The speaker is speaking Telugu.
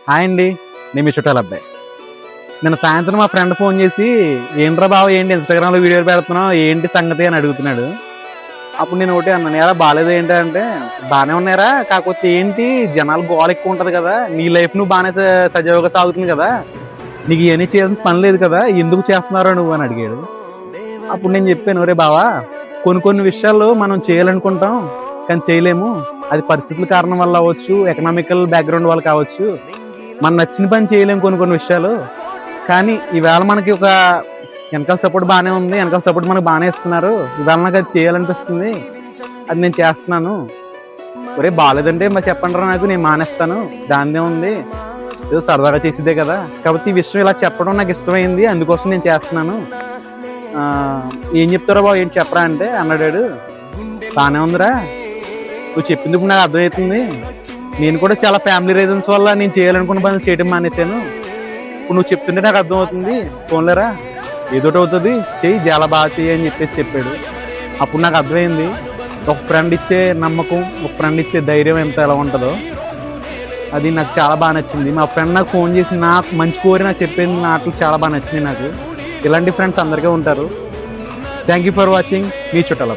హాయ్ అండి, నేను మీ చుట్టాల అబ్బాయి. నిన్న సాయంత్రం మా ఫ్రెండ్ ఫోన్ చేసి, ఏంట్రా బావ ఏంటి ఇన్స్టాగ్రామ్లో వీడియోలు పెడుతున్నావు, ఏంటి సంగతి అని అడుగుతున్నాడు. అప్పుడు నేను ఒకటి అన్నాను, ఎలా బాగాలేదు ఏంటంటే, బాగానే ఉన్నారా, కాకపోతే ఏంటి జనాలు గోల ఎక్కువ ఉంటుంది కదా, నీ లైఫ్ నువ్వు బాగానే సజావుగా సాగుతుంది కదా, నీకు ఇవన్నీ చేయాల్సిన పని లేదు కదా, ఎందుకు చేస్తున్నారో నువ్వు అని అడిగాడు. అప్పుడు నేను చెప్పాను, ఒరే బావా, కొన్ని విషయాలు మనం చేయాలనుకుంటాం కానీ చేయలేము. అది పరిస్థితుల కారణం వల్ల అవ్వచ్చు, ఎకనామికల్ బ్యాక్గ్రౌండ్ వల్ల కావచ్చు. మనం నచ్చిన పని చేయలేము కొన్ని విషయాలు. కానీ ఈవేళ మనకి ఒక వెనకాల సపోర్ట్ బాగానే ఉంది, వెనకాల సపోర్ట్ మనకు బాగానే ఇస్తున్నారు. ఈవేళ నాకు అది చేయాలనిపిస్తుంది, అది నేను చేస్తున్నాను. ఒరే బాగాలేదంటే మరి చెప్పండి రా, నాకు నేను మానేస్తాను, దానిదే ఉంది, ఏదో సరదాగా చేసేదే కదా. కాబట్టి ఈ విషయం ఇలా చెప్పడం నాకు ఇష్టమైంది, అందుకోసం నేను చేస్తున్నాను. ఏం చెప్తారో బాబు, ఏంటి చెప్పరా అంటే అన్నాడు. బాగానే ఉందిరా, నువ్వు చెప్పింది ఇప్పుడు నాకు అర్థమవుతుంది. నేను కూడా చాలా ఫ్యామిలీ రీజన్స్ వల్ల నేను చేయాలనుకున్న పనులు చేయడం మానేశాను. ఇప్పుడు నువ్వు చెప్తుంటే నాకు అర్థమవుతుంది, ఫోన్లేరా ఏదోటి అవుతుంది, చెయ్యి, చాలా బాగా చెయ్యి అని చెప్పాడు. అప్పుడు నాకు అర్థమైంది, ఒక ఫ్రెండ్ ఇచ్చే నమ్మకం, ఒక ఫ్రెండ్ ఇచ్చే ధైర్యం ఎలా ఉంటుందో. అది నాకు చాలా బాగా నచ్చింది. మా ఫ్రెండ్ నాకు ఫోన్ చేసి నాకు మంచి కోరి నాకు చెప్పింది నాకు చాలా బాగా నచ్చింది. నాకు ఇలాంటి ఫ్రెండ్స్ అందరికీ ఉంటారు. థ్యాంక్ యూ ఫర్ వాచింగ్ మీ చుట్టాల.